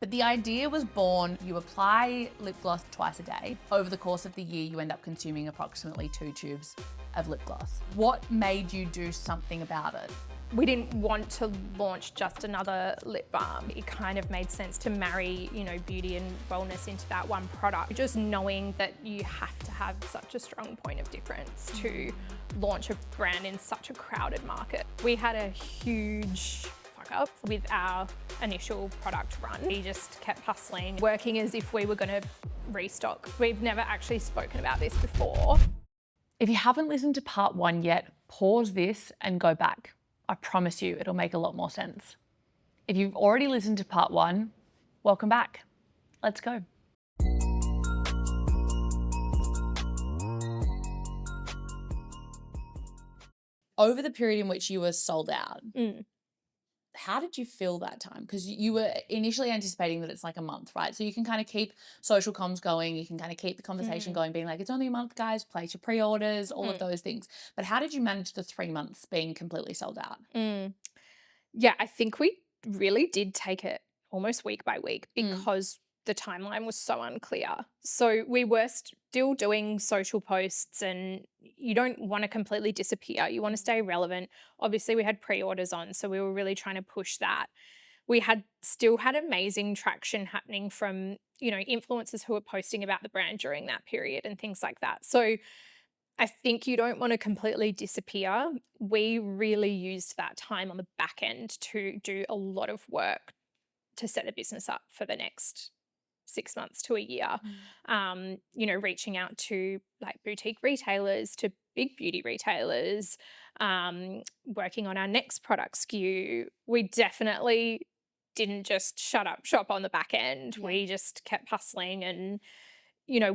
But the idea was born, you apply lip gloss twice a day. Over the course of the year, you end up consuming approximately 2 tubes of lip gloss. What made you do something about it? We didn't want to launch just another lip balm. It kind of made sense to marry, beauty and wellness into that one product. Just knowing that you have to have such a strong point of difference to launch a brand in such a crowded market. We had a huge fuck up with our initial product run. We just kept hustling, working as if we were going to restock. We've never actually spoken about this before. If you haven't listened to part 1 yet, pause this and go back. I promise you it'll make a lot more sense. If you've already listened to part 1, welcome back. Let's go. Over the period in which you were sold out, how did you feel that time? Because you were initially anticipating that it's like a month, right? So you can kind of keep social comms going. You can kind of keep the conversation going, being like, it's only a month, guys, place your pre-orders, all of those things. But how did you manage the 3 months being completely sold out? Yeah, I think we really did take it almost week by week because the timeline was so unclear. So we were still doing social posts, and you don't want to completely disappear. You want to stay relevant. Obviously, we had pre-orders on, so we were really trying to push that. We still had amazing traction happening from, influencers who were posting about the brand during that period and things like that. So I think you don't want to completely disappear. We really used that time on the back end to do a lot of work to set the business up for the next 6 months to a year. Reaching out to like boutique retailers, to big beauty retailers, working on our next product SKU. We definitely didn't just shut up shop on the back end. Yeah. We just kept hustling and,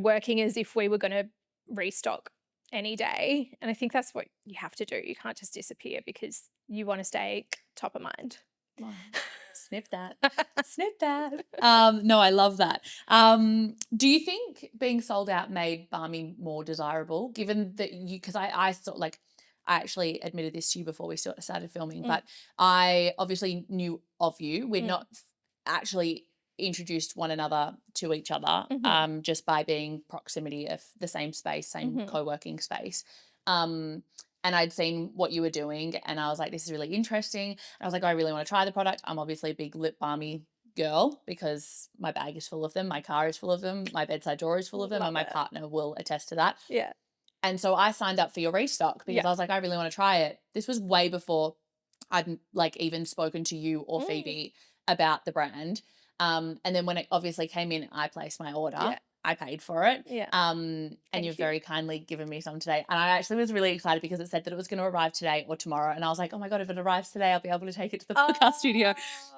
working as if we were going to restock any day. And I think that's what you have to do. You can't just disappear because you want to stay top of mind. Wow. Snip that. Snip that. No, I love that. Do you think being sold out made Balmee more desirable, given that because I thought like, I actually admitted this to you before we started filming, but I obviously knew of you. We'd not actually introduced one another to each other just by being proximity of the same space, same co-working space. And I'd seen what you were doing and I was like, this is really interesting. And I was like, I really want to try the product. I'm obviously a big lip balmy girl because my bag is full of them. My car is full of them. My bedside drawer is full of them. Love and my it. partner will attest to that. Yeah. And so I signed up for your restock because I was like, I really want to try it. This was way before I'd like even spoken to you or Phoebe about the brand. And then when it obviously came in, I placed my order. Yeah. I paid for it. Yeah. And Thank you've you. very kindly given me some today. And I actually was really excited because it said that it was going to arrive today or tomorrow. And I was like, oh my God, if it arrives today, I'll be able to take it to the podcast studio.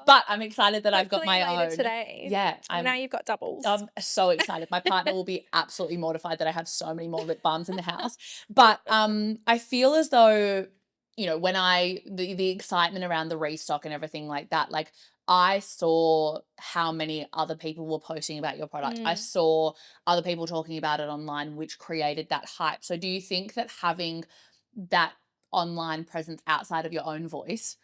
But I'm excited that I've got Hopefully my later own. today. Yeah. Well, now you've got doubles. I'm so excited. My partner will be absolutely mortified that I have so many more lip balms in the house. But I feel as though, when the excitement around the restock and everything like that, like I saw how many other people were posting about your product. I saw other people talking about it online, which created that hype. So do you think that having that online presence outside of your own voice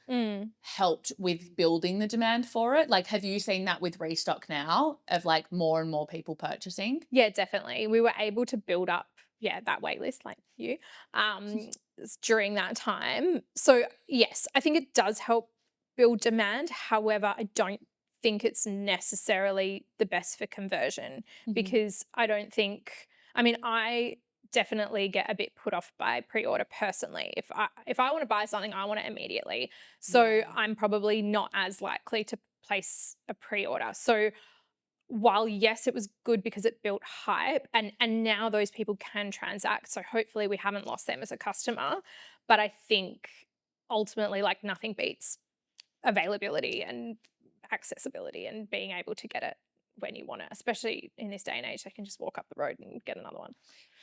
helped with building the demand for it? Like, have you seen that with Restock now of like more and more people purchasing? Yeah, definitely. We were able to build up, that wait list like you, during that time. So yes, I think it does help build demand. However, I don't think it's necessarily the best for conversion because I definitely get a bit put off by pre-order personally. If I want to buy something, I want it immediately. So I'm probably not as likely to place a pre-order. So while yes, it was good because it built hype and now those people can transact. So hopefully we haven't lost them as a customer. But I think ultimately like nothing beats availability and accessibility and being able to get it when you want it, especially in this day and age. They can just walk up the road and get another one.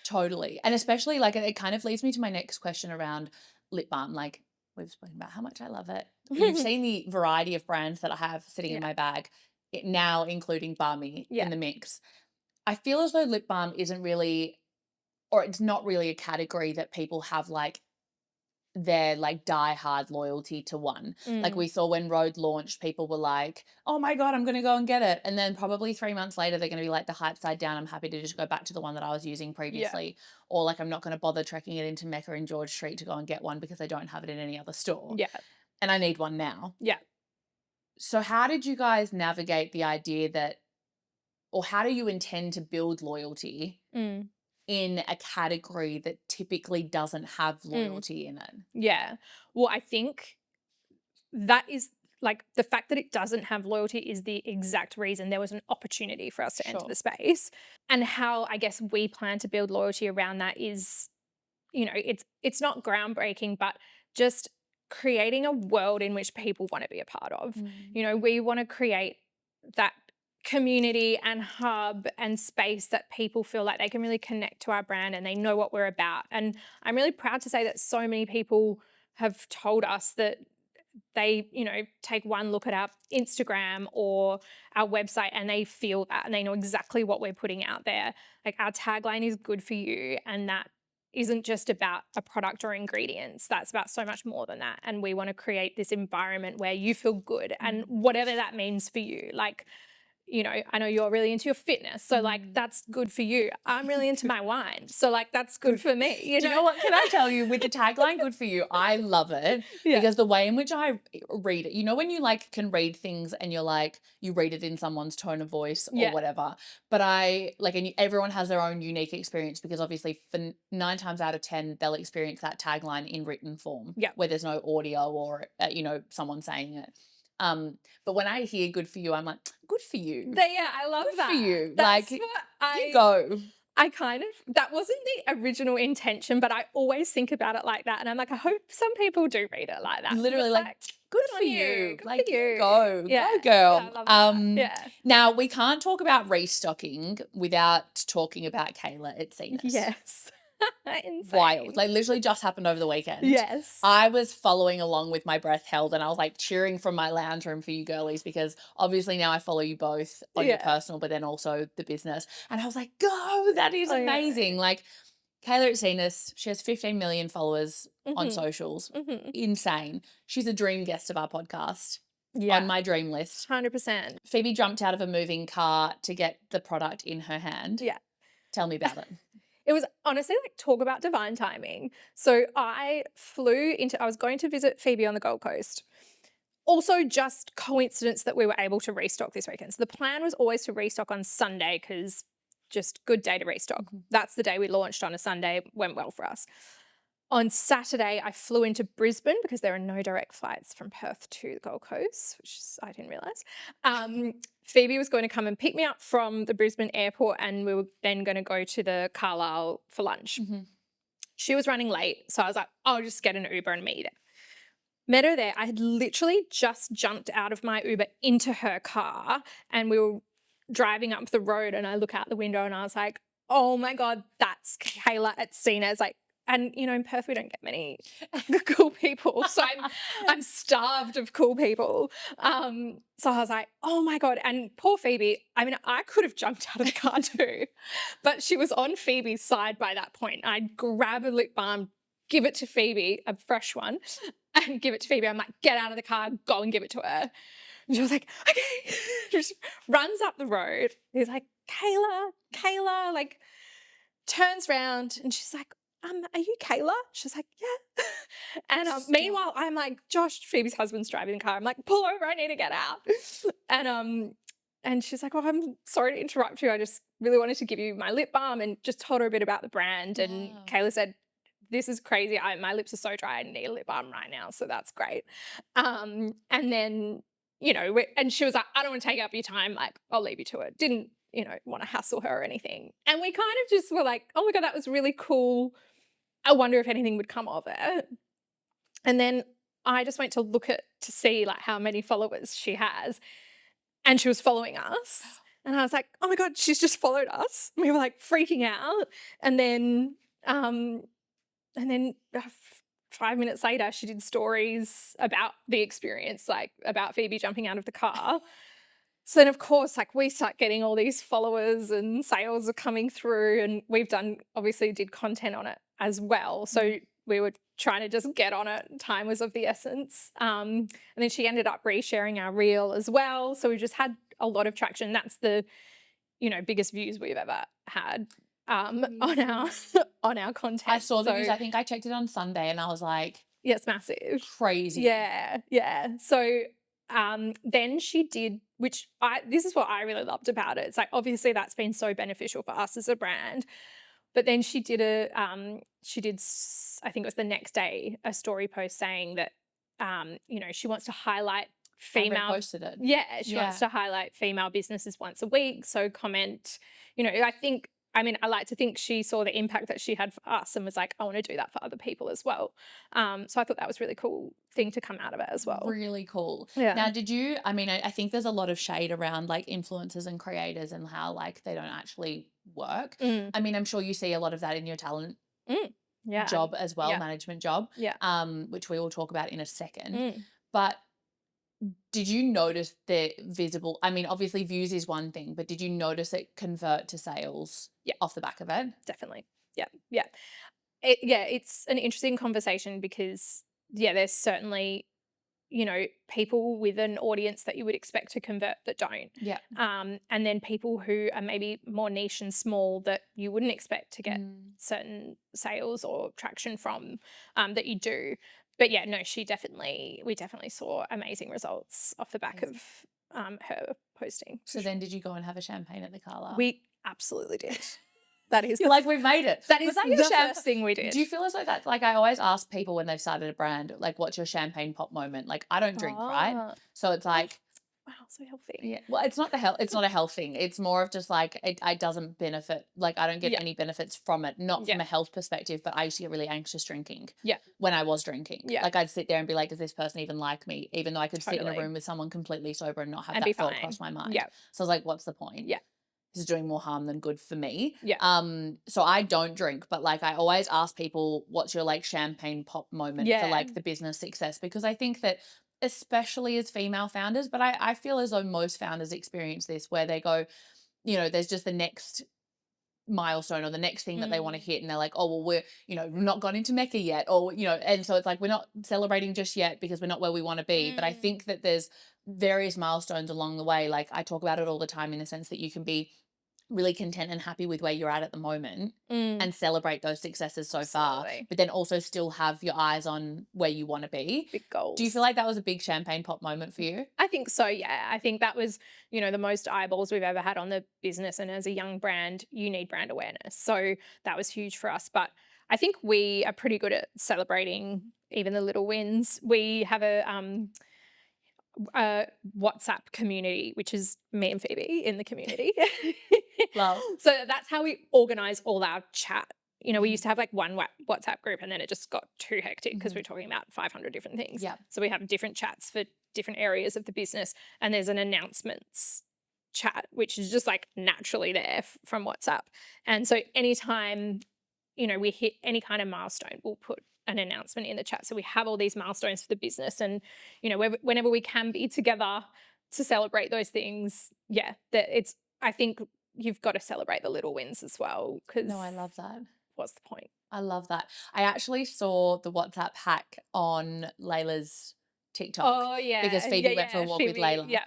Totally. And especially like it kind of leads me to my next question around lip balm. Like we've spoken about how much I love it. You've seen the variety of brands that I have sitting in my bag, now including Balmee in the mix. I feel as though lip balm isn't really, or it's not really a category that people have like their like die-hard loyalty to one. Like we saw when Rode launched, people were like, oh my God, I'm going to go and get it. And then probably 3 months later, they're going to be like, the hype's died down. I'm happy to just go back to the one that I was using previously. Or like, I'm not going to bother trekking it into Mecca and George Street to go and get one because they don't have it in any other store. Yeah. And I need one now. Yeah. So how did you guys navigate the idea that, or how do you intend to build loyalty in a category that typically doesn't have loyalty in it? Yeah. Well, I think that is like the fact that it doesn't have loyalty is the exact reason there was an opportunity for us to enter the space. And how I guess we plan to build loyalty around that is, you know, it's not groundbreaking, but just creating a world in which people want to be a part of. You know, we want to create that community and hub and space that people feel like they can really connect to our brand and they know what we're about. And I'm really proud to say that so many people have told us that they, you know, take one look at our Instagram or our website and they feel that and they know exactly what we're putting out there. Like our tagline is good for you, and that isn't just about a product or ingredients. That's about so much more than that. And we want to create this environment where you feel good and whatever that means for you. Like, you know, I know you're really into your fitness, so like that's good for you. I'm really into my wine, so like that's good for me. Do you know what? Can I tell you, with the tagline "Good for you," I love it because the way in which I read it, you know, when you like can read things and you're like, you read it in someone's tone of voice or whatever. But I like, and everyone has their own unique experience because obviously, for 9 times out of 10, they'll experience that tagline in written form, where there's no audio or you know, someone saying it. But when I hear "good for you," I'm like, good for you. I love Good that. for you. That's like, what you go. I kind of, that wasn't the original intention, but I always think about it like that. And I'm like, I hope some people do read it like that. Literally, like, good for you. Good Like, for you. go Yeah. girl. Yeah, I love that. Now we can't talk about restocking without talking about Kayla at Cenas. Yes. Insane. Wild. Like, literally just happened over the weekend. Yes. I was following along with my breath held and I was like cheering from my lounge room for you girlies because obviously now I follow you both on your personal, but then also the business. And I was like, go, that is amazing. Like, Kayla at Cenas, she has 15 million followers on socials. Insane. She's a dream guest of our podcast. On my dream list. 100%. Phoebe jumped out of a moving car to get the product in her hand. Yeah. Tell me about it. It was honestly like, talk about divine timing. So I was going to visit Phoebe on the Gold Coast. Also just coincidence that we were able to restock this weekend. So the plan was always to restock on Sunday because just good day to restock. That's the day we launched on a Sunday, went well for us. On Saturday, I flew into Brisbane because there are no direct flights from Perth to the Gold Coast, which I didn't realise. Phoebe was going to come and pick me up from the Brisbane airport and we were then going to go to the Carlisle for lunch. She was running late, so I was like, I'll just get an Uber and meet her. Met her there. I had literally just jumped out of my Uber into her car and we were driving up the road and I look out the window and I was like, oh my God, that's Kayla at Cenas. Like, and you know, in Perth we don't get many cool people, so I'm starved of cool people. So I was like, oh my God. And poor Phoebe, I mean, I could have jumped out of the car too, but she was on Phoebe's side by that point. I'd grab a lip balm, give it to Phoebe, a fresh one, and give it to Phoebe. I'm like, get out of the car, go and give it to her. And she was like, okay. Just runs up the road. He's like, Kayla, like turns around and she's like, are you Kayla? She's like, yeah. And meanwhile, I'm like, Josh, Phoebe's husband's driving the car. I'm like, pull over, I need to get out. And she's like, oh, I'm sorry to interrupt you. I just really wanted to give you my lip balm, and just told her a bit about the brand. Wow. And Kayla said, this is crazy. My lips are so dry. I need a lip balm right now. So that's great. And then, you know, and she was like, I don't want to take up your time. Like, I'll leave you to it. Didn't, you know, want to hassle her or anything. And we kind of just were like, oh my God, that was really cool. I wonder if anything would come of it. And then I just went to look at to see like how many followers she has. And she was following us. And I was like, oh my God, she's just followed us. And we were like freaking out. And then 5 minutes later, she did stories about the experience, like about Phoebe jumping out of the car. So then, of course, like we start getting all these followers and sales are coming through, and we've obviously did content on it as well. So we were trying to just get on it. Time was of the essence. And then she ended up resharing our reel as well. So we just had a lot of traction. That's the, biggest views we've ever had on our on our content. I saw the So, views. I think I checked it on Sunday and I was like, yeah, it's massive. crazy. Yeah, yeah. So then she did, this is what I really loved about it. It's like, obviously that's been so beneficial for us as a brand. But then she did I think it was the next day, a story post saying that, she wants to highlight female. I reposted it. Yeah, she wants to highlight female businesses once a week. So comment, I like to think she saw the impact that she had for us and was like, I want to do that for other people as well. So I thought that was a really cool thing to come out of it as well. Really cool. Yeah. Now, I think there's a lot of shade around like influencers and creators and how like they don't actually work. I mean, I'm sure you see a lot of that in your talent job as well, management job, which we will talk about in a second. But did you notice the visible, I mean, obviously views is one thing, but did you notice it convert to sales off the back of it? Definitely. Yeah. It's an interesting conversation because, there's certainly, people with an audience that you would expect to convert that don't. Yeah. And then people who are maybe more niche and small that you wouldn't expect to get certain sales or traction from that you do. But yeah, no, we definitely saw amazing results off the back of her posting. So then did you go and have a champagne at the Carla? We absolutely did. That is You're like, we've made it. That is the first thing we did. Do you feel as though that, like, I always ask people when they've started a brand, like, what's your champagne pop moment? Like, I don't drink, right? So it's like, wow, so healthy. Yeah. Well, it's not a health thing. It's more of just like it doesn't benefit. Like I don't get any benefits from it, not from a health perspective. But I used to get really anxious drinking. Yeah. When I was drinking. Yeah. Like I'd sit there and be like, does this person even like me? Even though I could sit in a room with someone completely sober and not have that thought cross my mind. Yeah. So I was like, what's the point? Yeah. This is doing more harm than good for me. Yeah. So I don't drink, but like I always ask people, what's your like champagne pop moment for like the business success? Because I think that especially as female founders, but I feel as though most founders experience this where they go, there's just the next milestone or the next thing that they want to hit and they're like, oh, well, we're, we've not gone into Mecca yet, or, and so it's like, we're not celebrating just yet because we're not where we want to be. But I think that there's various milestones along the way. Like I talk about it all the time in the sense that you can be really content and happy with where you're at the moment and celebrate those successes so far, but then also still have your eyes on where you want to be. Big goals. Do you feel like that was a big champagne pop moment for you? I think so, yeah. I think that was, the most eyeballs we've ever had on the business, and as a young brand, you need brand awareness. So that was huge for us. But I think we are pretty good at celebrating even the little wins. We have a WhatsApp community, which is me and Phoebe in the community. Love. So that's how we organize all our chat. We used to have like one WhatsApp group and then it just got too hectic because we're talking about 500 different things. Yeah. So we have different chats for different areas of the business, and there's an announcements chat, which is just like naturally there from WhatsApp. And so anytime, we hit any kind of milestone, we'll put an announcement in the chat. So we have all these milestones for the business, and whenever we can be together to celebrate those things, I think you've got to celebrate the little wins as well. No, I love that. What's the point? I love that. I actually saw the WhatsApp hack on Layla's TikTok. Oh yeah, because Phoebe went for a walk with Layla. Yeah.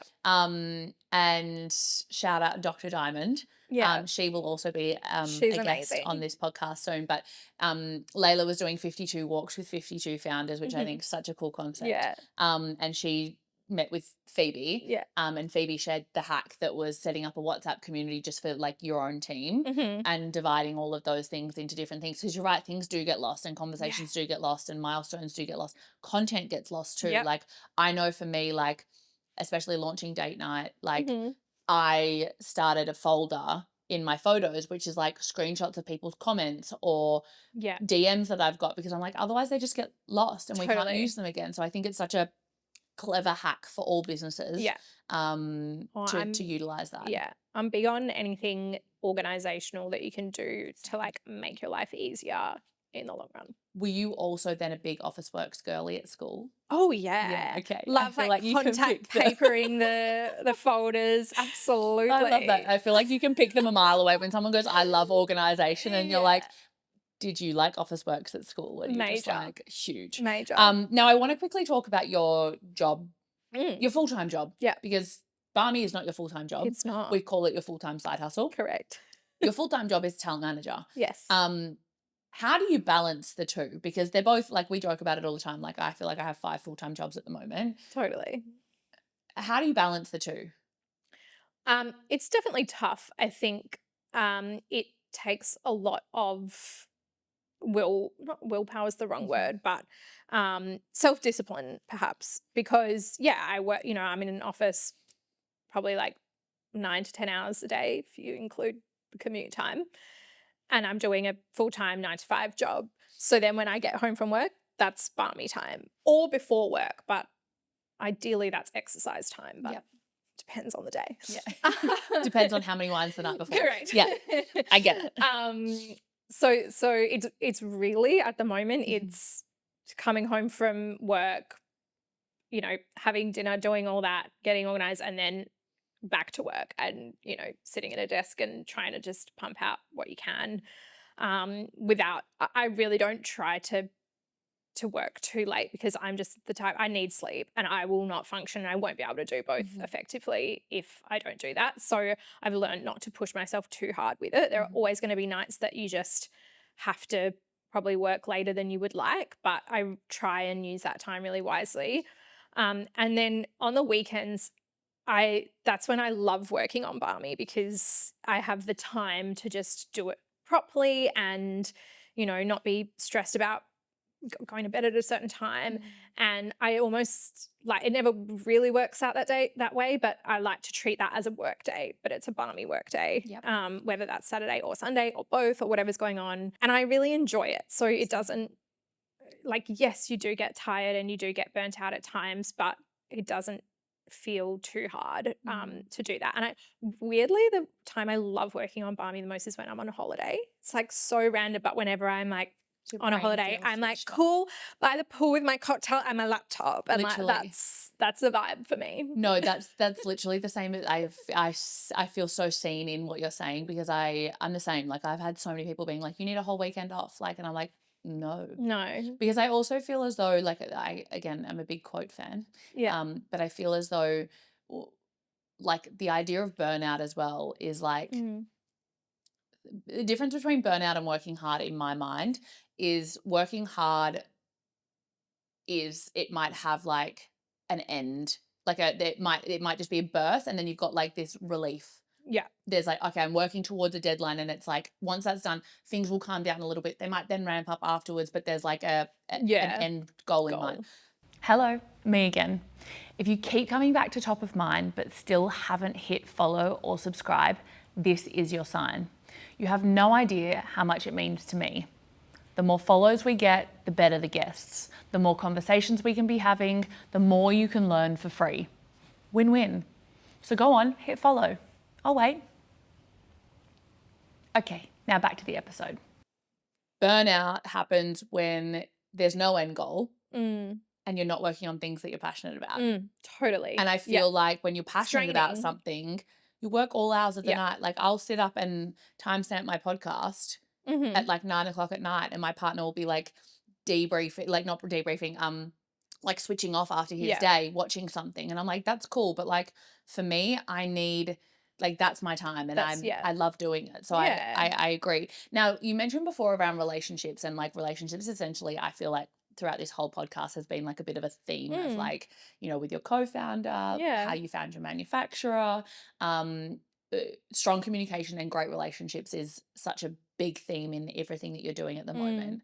And shout out Dr. Diamond. Yeah. She will also be She's a guest amazing on this podcast soon. But Layla was doing 52 walks with 52 founders, which I think is such a cool concept. Yeah. And she met with Phoebe. Yeah. And Phoebe shared the hack that was setting up a WhatsApp community just for like your own team and dividing all of those things into different things. Because you're right, things do get lost and conversations do get lost and milestones do get lost. Content gets lost too. Yep. Like I know for me, like especially launching date night, like I started a folder in my photos, which is like screenshots of people's comments or DMs that I've got, because I'm like, otherwise they just get lost and we can't use them again. So I think it's such a clever hack for all businesses to utilize that. Yeah. I'm big on anything organizational that you can do to like make your life easier in the long run. Were you also then a big Officeworks girly at school? Oh yeah. Okay. Love like contact papering the folders. Absolutely. I love that. I feel like you can pick them a mile away when someone goes, I love organization, and you're like, did you like Officeworks at school? And you're just Major. like huge. Major. Now I want to quickly talk about your job, Mm, your full-time job. Yeah. Because Balmee is not your full-time job. It's not. We call it your full-time side hustle. Correct. Your full-time job is talent manager. Yes. How do you balance the two? Because they're both, like, we joke about it all the time. Like, I feel like I have 5 full-time jobs at the moment. Totally. How do you balance the two? It's definitely tough. I think it takes a lot of not willpower is the wrong word, but self-discipline perhaps, because I work, I'm in an office probably like 9 to 10 hours a day if you include the commute time, and I'm doing a full-time 9 to 5 job. So then when I get home from work, that's Balmee time, or before work, but ideally that's exercise time, but Yep. depends on the day. Yeah. Depends on how many wines the night before. Correct. Yeah, I get it. So it's really at the moment Mhm. it's coming home from work, having dinner, doing all that, getting organized, and then back to work, and sitting at a desk and trying to just pump out what you can. Without, I really don't try to work too late, because I'm just the type, I need sleep and I will not function. I won't be able to do both Mhm. effectively if I don't do that. So I've learned not to push myself too hard with it. There are Mhm. always going to be nights that you just have to probably work later than you would like, but I try and use that time really wisely. And then on the weekends, that's when I love working on Balmee, because I have the time to just do it properly and not be stressed about going to bed at a certain time. And I almost like, it never really works out that way, but I like to treat that as a work day, but it's a balmy work day. Yep. Whether that's Saturday or Sunday or both or whatever's going on, and I really enjoy it. So it doesn't, like, yes, you do get tired and you do get burnt out at times, but it doesn't feel too hard to do that. And weirdly, the time I love working on Balmee the most is when I'm on a holiday. It's like so random, but whenever I'm like Your on a brain holiday, feels I'm like switched off. cool by the pool with my cocktail and my laptop, and like Literally. that's the vibe for me. No, that's literally the same. I feel so seen in what you're saying, because I'm the same. Like, I've had so many people being like, you need a whole weekend off. Like, and I'm like, no. No. Because I also feel as though, like, I'm a big quote fan. Yeah. But I feel as though, like, the idea of burnout as well is like, Mm. the difference between burnout and working hard in my mind is working hard is, it might have like an end, like it might just be a birth, and then you've got like this relief. Yeah. There's like, okay, I'm working towards a deadline, and it's like once that's done, things will calm down a little bit. They might then ramp up afterwards, but there's like an end goal in mind. Hello, me again. If you keep coming back to top of mind but still haven't hit follow or subscribe, this is your sign. You have no idea how much it means to me. The more follows we get, the better the guests. The more conversations we can be having, the more you can learn for free. Win-win. So go on, hit follow. I'll wait. Okay, now back to the episode. Burnout happens when there's no end goal and you're not working on things that you're passionate about. Totally. And I feel like when you're passionate about draining. something, you work all hours of the Yeah. night. Like, I'll sit up and timestamp my podcast at like 9 o'clock at night, and my partner will be like debriefing, like not debriefing, like switching off after his Yeah. day, watching something. And I'm like, that's cool. But like, for me, I need, like, that's my time, and I love doing it. So I agree. Now, you mentioned before around relationships, and like relationships essentially, I feel like throughout this whole podcast has been like a bit of a theme of like, with your co-founder, how you found your manufacturer, strong communication and great relationships is such a big theme in everything that you're doing at the moment.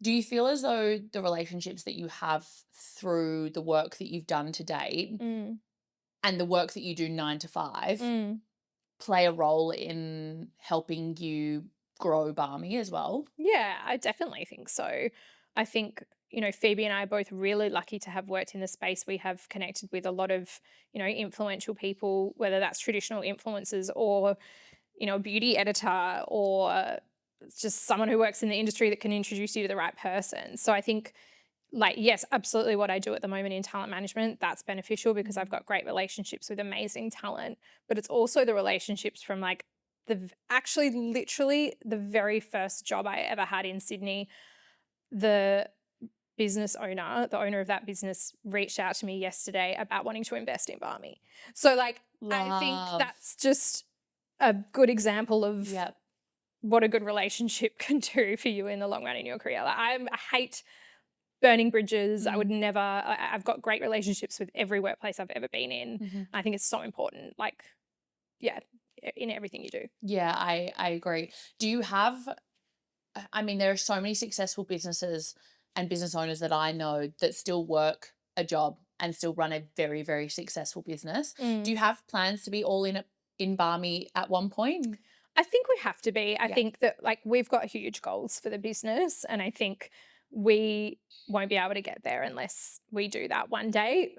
Do you feel as though the relationships that you have through the work that you've done to date and the work that you do 9 to 5 play a role in helping you grow Balmee as well? Yeah, I definitely think so. I think, Phoebe and I are both really lucky to have worked in the space. We have connected with a lot of, influential people, whether that's traditional influencers or, a beauty editor or just someone who works in the industry that can introduce you to the right person. So I think, like, yes, absolutely what I do at the moment in talent management, that's beneficial because I've got great relationships with amazing talent, but it's also the relationships from like actually literally the very first job I ever had in Sydney, the the owner of that business reached out to me yesterday about wanting to invest in Balmee. So like I think Love. that's just a good example of Yep. what a good relationship can do for you in the long run in your career. Like I hate burning bridges. I would never. I've got great relationships with every workplace I've ever been in. Mm-hmm. I think it's so important. Like, yeah, in everything you do. Yeah, I agree. Do you have, I mean, there are so many successful businesses and business owners that I know that still work a job and still run a very, very successful business. Do you have plans to be all in Balmee at one point? I think we have to be. I Yeah. think that like we've got huge goals for the business, and I think we won't be able to get there unless we do that one day.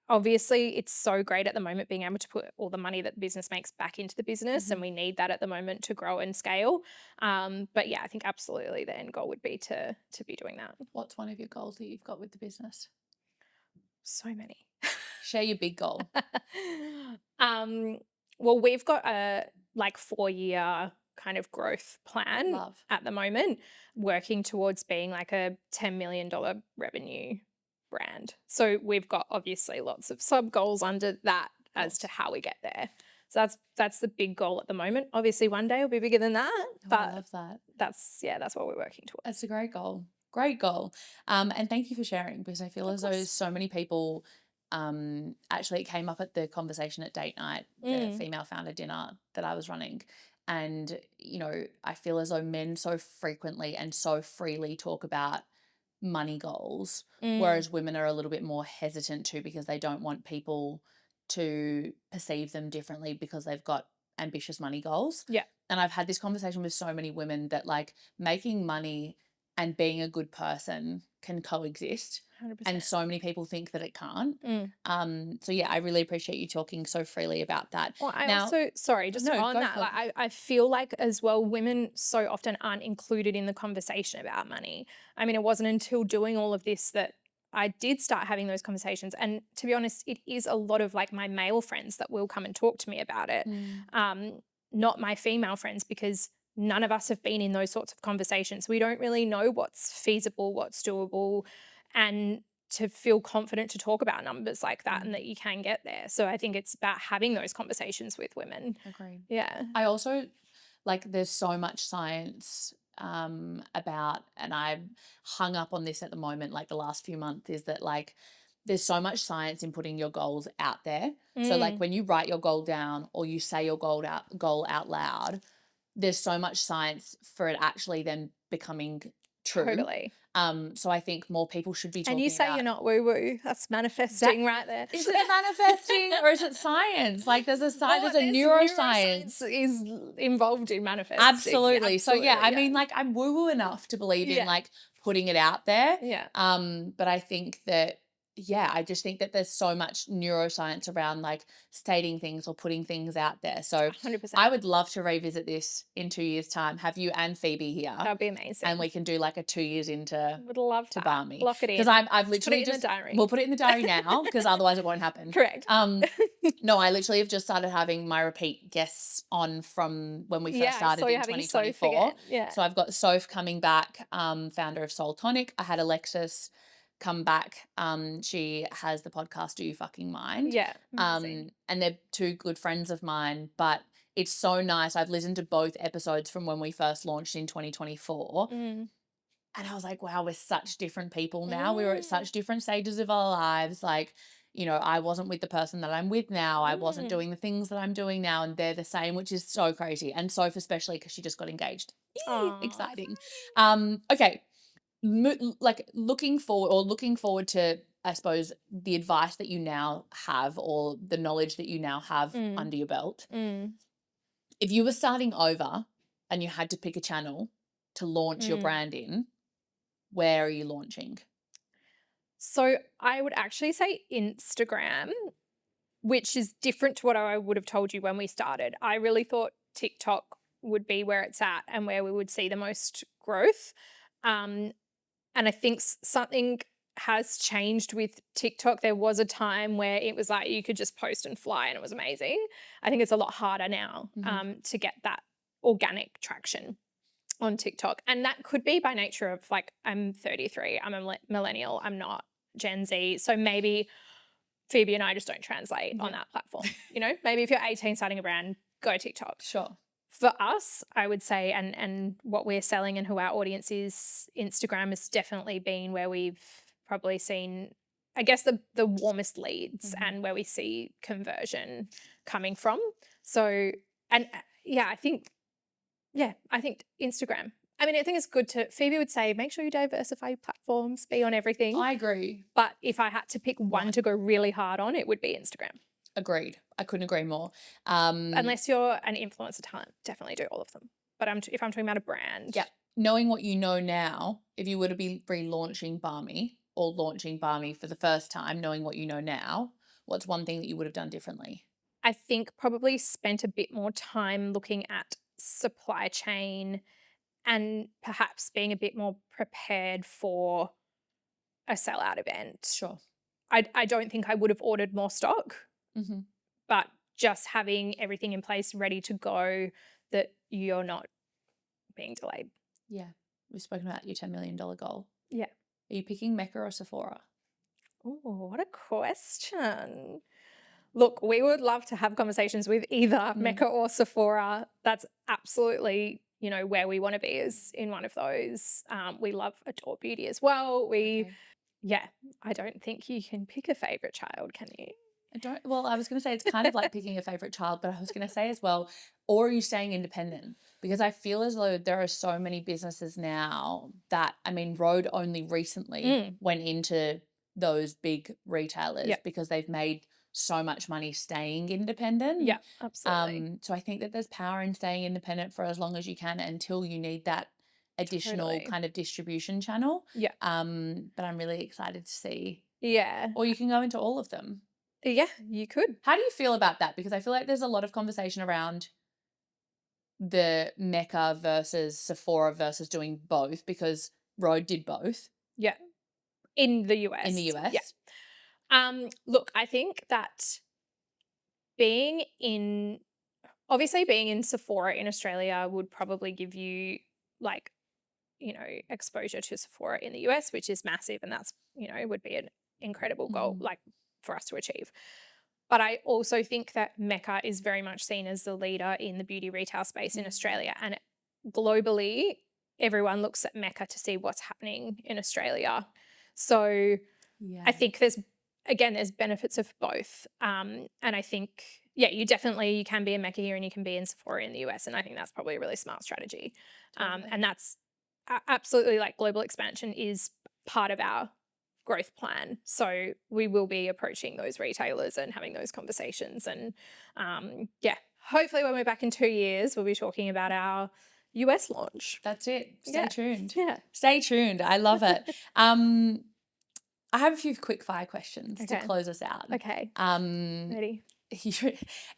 Obviously, it's so great at the moment being able to put all the money that the business makes back into the business, and we need that at the moment to grow and scale. But yeah, I think absolutely the end goal would be to be doing that. What's one of your goals that you've got with the business? So many. Share your big goal. Well, we've got a like 4-year kind of growth plan Love. at the moment, working towards being like a $10 million revenue brand. So we've got obviously lots of sub goals under that as to how we get there. So that's the big goal at the moment. Obviously, one day will be bigger than that, Oh, I but love that. that's what we're working towards. That's a great goal. Great goal. And thank you for sharing, because I feel Of as though course. so many people, actually it came up at the conversation at date night, the female founder dinner that I was running. And, I feel as though men so frequently and so freely talk about money goals, whereas women are a little bit more hesitant to, because they don't want people to perceive them differently because they've got ambitious money goals. Yeah. And I've had this conversation with so many women that like making money and being a good person can coexist. 100%. And so many people think that it can't. So yeah, I really appreciate you talking so freely about that. Well, I Now, also, sorry, just no, on go that, for like, it. I feel like as well, women so often aren't included in the conversation about money. I mean, it wasn't until doing all of this that I did start having those conversations. And to be honest, it is a lot of like my male friends that will come and talk to me about it, not my female friends, because none of us have been in those sorts of conversations. We don't really know what's feasible, what's doable, and to feel confident to talk about numbers like that and that you can get there. So I think it's about having those conversations with women. Agreed. Yeah. I also like there's so much science about, and I'm hung up on this at the moment, like the last few months, is that like there's so much science in putting your goals out there. So like when you write your goal down or you say your goal out loud, there's so much science for it actually then becoming true. Totally. So I think more people should be talking And you say about, you're not woo-woo. That's manifesting right there. is it manifesting or is it science? Like there's a science, there's a neuroscience. Is involved in manifesting. Absolutely. So yeah, I yeah. mean, like I'm woo-woo enough to believe in Yeah. like putting it out there. Yeah. But I think that, yeah, I just think that there's so much neuroscience around like stating things or putting things out there. So 100%. I would love to revisit this in 2 years' time, have you and Phoebe here. That'd be amazing. And we can do like a 2 years into Would love to that. Balmee. Lock it in. Because I've Just put literally it in the diary. We'll put it in the diary now, because otherwise it won't happen. Correct. No, I literally have just started having my repeat guests on from when we first started so in you're having Soph 2024. again. Yeah. So I've got Soph coming back, founder of Soul Tonic. I had Alexis come back. She has the podcast Do You Fucking Mind? Yeah. Amazing. And they're two good friends of mine, but it's so nice. I've listened to both episodes from when we first launched in 2024. And I was like, wow, we're such different people now. We were at such different stages of our lives. Like, I wasn't with the person that I'm with now. I wasn't doing the things that I'm doing now, and they're the same, which is so crazy. And Soph especially, because she just got engaged. Yay, exciting. Okay. Looking forward to, I suppose, the advice that you now have, or the knowledge that you now have under your belt. If you were starting over and you had to pick a channel to launch your brand in, where are you launching? So I would actually say Instagram, which is different to what I would have told you when we started. I really thought TikTok would be where it's at and where we would see the most growth. And I think something has changed with TikTok. There was a time where it was like you could just post and fly and it was amazing. I think it's a lot harder now to get that organic traction on TikTok. And that could be by nature of like, I'm 33, I'm a millennial, I'm not Gen Z. So maybe Phoebe and I just don't translate on that platform. You know, maybe if you're 18 starting a brand, go TikTok. Sure. For us, I would say, and what we're selling and who our audience is, Instagram has definitely been where we've probably seen, I guess, the warmest leads and where we see conversion coming from. So, and I think Instagram. I mean, I think it's good to, Phoebe would say, make sure you diversify your platforms, be on everything. I agree. But if I had to pick one to go really hard on, it would be Instagram. Agreed. I couldn't agree more. Unless you're an influencer talent, definitely do all of them. But if I'm talking about a brand. Yeah. Knowing what you know now, if you were to be relaunching Balmee or launching Balmee for the first time, knowing what you know now, what's one thing that you would have done differently? I think probably spent a bit more time looking at supply chain and perhaps being a bit more prepared for a sellout event. Sure. I don't think I would have ordered more stock, but just having everything in place ready to go that you're not being delayed. Yeah. We've spoken about your $10 million goal. Yeah. Are you picking Mecca or Sephora? Oh, what a question. Look, we would love to have conversations with either Mecca or Sephora. That's absolutely, you know, where we want to be is in one of those. We adore beauty as well. I don't think you can pick a favorite child, can you? I was going to say it's kind of like picking a favorite child, but I was going to say as well, or are you staying independent? Because I feel as though there are so many businesses now that, I mean, Rode only recently went into those big retailers because they've made so much money staying independent. Yeah, absolutely. So I think that there's power in staying independent for as long as you can until you need that additional kind of distribution channel. Yeah. But I'm really excited to see. Yeah. Or you can go into all of them. Yeah, you could. How do you feel about that? Because I feel like there's a lot of conversation around the Mecca versus Sephora versus doing both because Rode did both. Yeah. In the US. In the US. Yeah. Look, I think that being in Sephora in Australia would probably give you like, you know, exposure to Sephora in the US, which is massive. And that's, you know, would be an incredible goal like for us to achieve. But I also think that Mecca is very much seen as the leader in the beauty retail space in Australia. And globally, everyone looks at Mecca to see what's happening in Australia. So I think there's benefits of both. And I think, you can be in Mecca here and you can be in Sephora in the US. And I think that's probably a really smart strategy. And that's absolutely like global expansion is part of our growth plan. So we will be approaching those retailers and having those conversations. And hopefully when we're back in 2 years, we'll be talking about our US launch. That's it. Stay tuned. Yeah. Stay tuned. I love it. I have a few quick fire questions to close us out. Okay. Ready?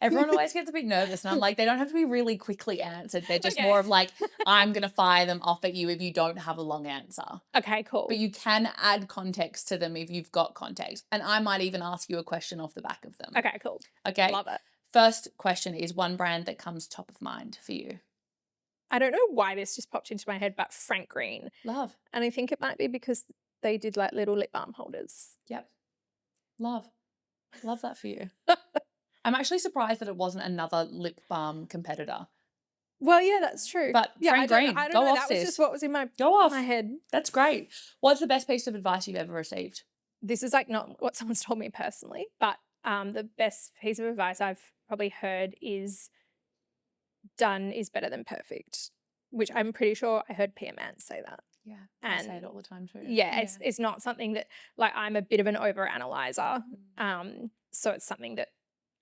Everyone always gets a bit nervous and I'm like, they don't have to be really quickly answered. They're just more of like, I'm going to fire them off at you if you don't have a long answer. Okay, cool. But you can add context to them if you've got context. And I might even ask you a question off the back of them. Okay, cool. Okay. Love it. First question is one brand that comes top of mind for you. I don't know why this just popped into my head, but Frank Green. Love. And I think it might be because they did like little lip balm holders. Yep. Love that for you. I'm actually surprised that it wasn't another lip balm competitor. Well, yeah, that's true. But Frank Green, I don't go know. off, That sis. was just what was in my head. That's great. What's the best piece of advice you've ever received? This is like not what someone's told me personally, but the best piece of advice I've probably heard is done is better than perfect, which I'm pretty sure I heard Pia Mann say that. Yeah, I say it all the time too. Yeah, it's not something that, like, I'm a bit of an overanalyzer. So it's something that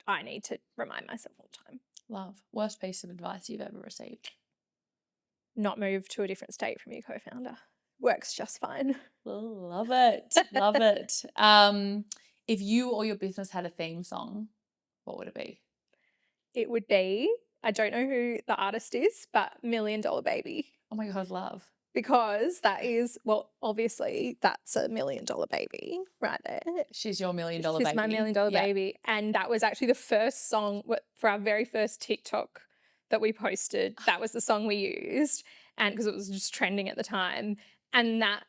I need to remind myself all the time. Love. Worst piece of advice you've ever received? Not move to a different state from your co-founder. Works just fine. Love it. Love it. If you or your business had a theme song, what would it be? It would be, I don't know who the artist is, but $1 Million Baby. Oh my God, love. Because that is, well, obviously that's a $1 Million Baby right there. She's your $1 Million baby. She's my $1 Million Baby. And that was actually the first song for our very first TikTok that we posted, that was the song we used, and because it was just trending at the time, and that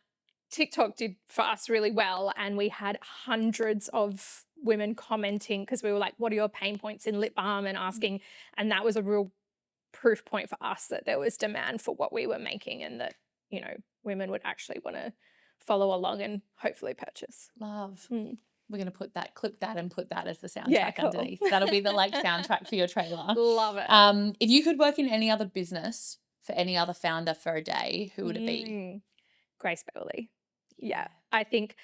TikTok did for us really well, and we had hundreds of women commenting because we were like, "What are your pain points in lip balm?" and asking, and that was a real proof point for us that there was demand for what we were making, and that, you know, women would actually want to follow along and hopefully purchase. Love. Mm. We're going to clip that and put that as the soundtrack Yeah, cool. underneath. That'll be the like soundtrack for your trailer. Love it. If you could work in any other business for any other founder for a day, who would it be? Grace Beverly. Yeah. I think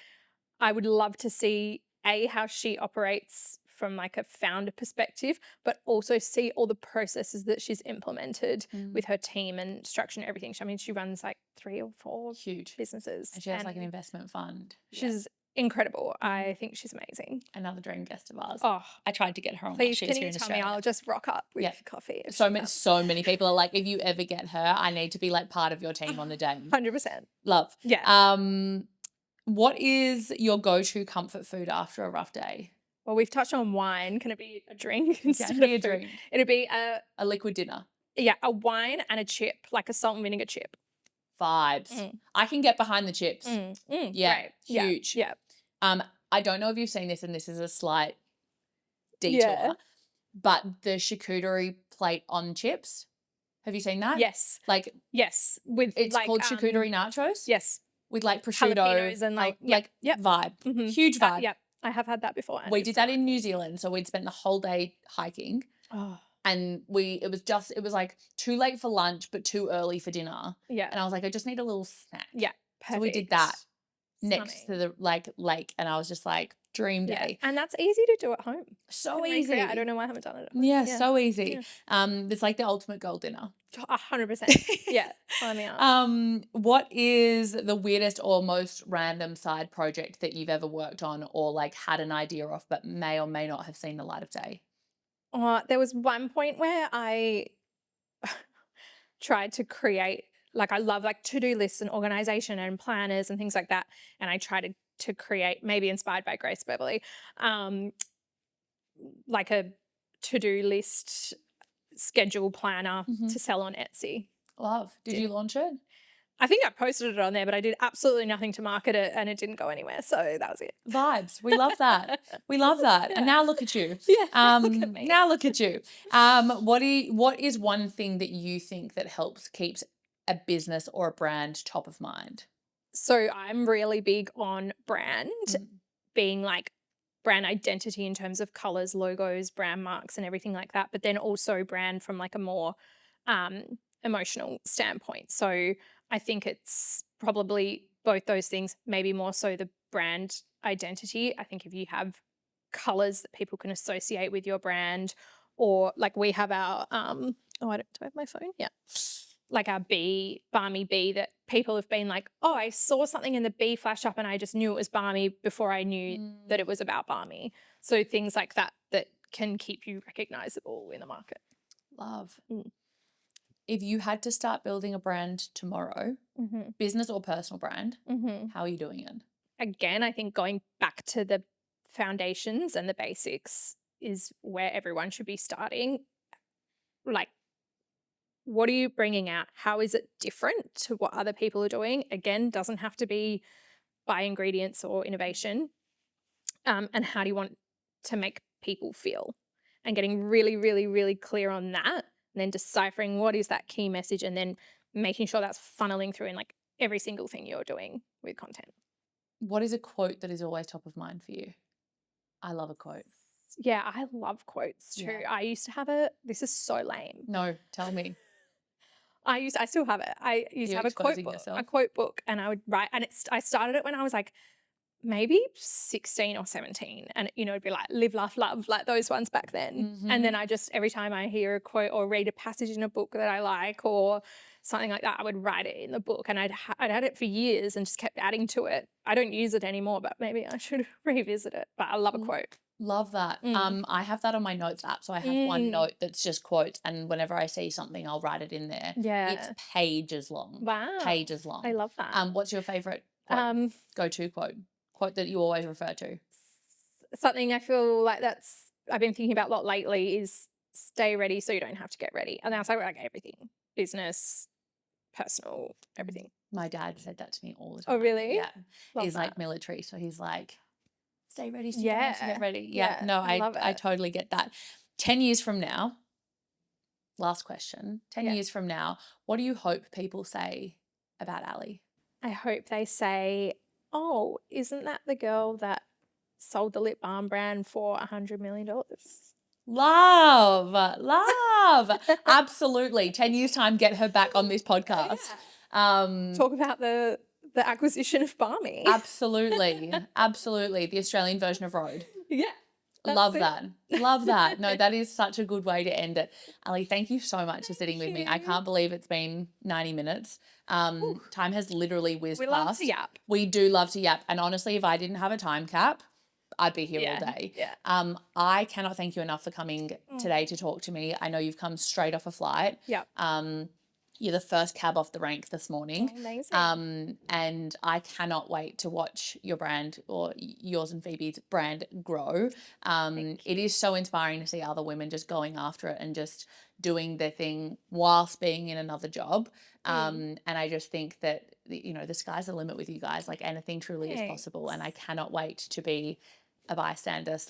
I would love to see how she operates from like a founder perspective, but also see all the processes that she's implemented with her team and structure and everything. I mean, she runs like 3 or 4 Huge businesses. And she has like an investment fund. She's incredible. I think she's amazing. Another dream guest of ours. Oh, I tried to get her on. please, She can was here you in tell me? Australia. I'll just rock up with coffee. So many people are like, if you ever get her, I need to be like part of your team on the day. 100%. Love. Yeah. What is your go-to comfort food after a rough day? Well, we've touched on wine. Can it be a drink instead of be a food? drink. It'd be a liquid dinner. Yeah, a wine and a chip, like a salt and vinegar chip. Vibes. I can get behind the chips. Yeah, great. huge. Yeah. I don't know if you've seen this, and this is a slight detour, but the charcuterie plate on chips. Have you seen that? Yes. Like, yes, with it's like, called charcuterie nachos. Yes. With like prosciutto Jalapenos and like vibe. Huge vibe. Yep. I have had that before. We did that in New Zealand, so we'd spent the whole day hiking. Oh. And it was like too late for lunch but too early for dinner. Yeah. And I was like, I just need a little snack. Yeah. Perfect. So we did that next to the like lake, and I was just like, dream day. And that's easy to do at home. So easy. I don't know why I haven't done it at home. Yeah, so easy. It's like the ultimate girl dinner. 100%. Yeah. Sign me up. What is the weirdest or most random side project that you've ever worked on or like had an idea of but may or may not have seen the light of day? There was one point where I tried to create, like, I love like to-do lists and organization and planners and things like that. And I tried to create, maybe inspired by Grace Beverly, like a to-do list schedule planner to sell on Etsy. Love. Did you launch it? I think I posted it on there, but I did absolutely nothing to market it, and it didn't go anywhere. So that was it. Vibes. We love that. We love that. And now look at you. Yeah. Look at me. Now look at you. What is one thing that you think that keeps a business or a brand top of mind? So I'm really big on brand being like brand identity in terms of colors, logos, brand marks, and everything like that. But then also brand from like a more emotional standpoint. So I think it's probably both those things, maybe more so the brand identity. I think if you have colors that people can associate with your brand, or like we have our do I have my phone? Yeah. Like our Balmee bee, that people have been like, oh, I saw something in the bee flash up and I just knew it was Balmee before I knew that it was about Balmee. So things like that can keep you recognizable in the market. Love. If you had to start building a brand tomorrow, business or personal brand, how are you doing it? Again, I think going back to the foundations and the basics is where everyone should be starting. Like, what are you bringing out? How is it different to what other people are doing? Again, doesn't have to be by ingredients or innovation. And how do you want to make people feel? And getting really, really, really clear on that, and then deciphering what is that key message, and then making sure that's funneling through in like every single thing you're doing with content. What is a quote that is always top of mind for you? I love a quote. Yeah, I love quotes too. I used to have this is so lame. No, tell me. I still have it. I used to have a quote book, and I would write, and I started it when I was like maybe 16 or 17, and it'd be like live, laugh, love, like those ones back then. And then I just, every time I hear a quote or read a passage in a book that I like or something like that, I would write it in the book, and I'd had it for years and just kept adding to it. I don't use it anymore, but maybe I should revisit it. But I love a quote. Love that. I have that on my notes app. So I have one note that's just quotes, and whenever I see something, I'll write it in there. Yeah. It's pages long. Wow. Pages long. I love that. What's your favorite quote? Go-to quote? Quote that you always refer to? Something I feel like I've been thinking about a lot lately is stay ready so you don't have to get ready. And that's like everything, business, personal, everything. My dad said that to me all the time. Oh, really? Yeah. Love He's that. like military, so he's like, stay ready so you don't have to get ready. Yeah. Yeah, No, I love I it. totally get that. 10 years from now, last question, 10 Yeah. years from now, what do you hope people say about Ali? I hope they say, oh, isn't that the girl that sold the lip balm brand for $100 million? Love. Absolutely. 10 years time, get her back on this podcast. Talk about the acquisition of Balmee. Absolutely. The Australian version of Road. Yeah. Love that. No, that is such a good way to end it. Ali, thank you so much for sitting with me. I can't believe it's been 90 minutes. Time has literally whizzed We past. love to yap. We do love to yap. And honestly, if I didn't have a time cap, I'd be here all day. Yeah. I cannot thank you enough for coming today to talk to me. I know you've come straight off a flight. Yep. You're the first cab off the rank this morning. Oh, amazing. And I cannot wait to watch your brand, or yours and Phoebe's brand, grow. It is so inspiring to see other women just going after it and just doing their thing whilst being in another job. And I just think that, you know, the sky's the limit with you guys. Like, anything truly is possible. And I cannot wait to be a bystander /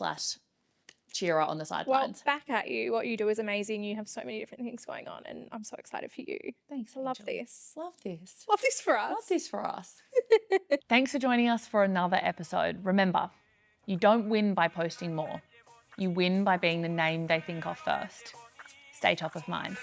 cheerer on the sidelines. Well, back at you. What you do is amazing. You have so many different things going on, and I'm so excited for you. Thanks. I love Angel. this. Love this. Love this for us. Love this for us. Thanks for joining us for another episode. Remember, you don't win by posting more. You win by being the name they think of first. Stay top of mind.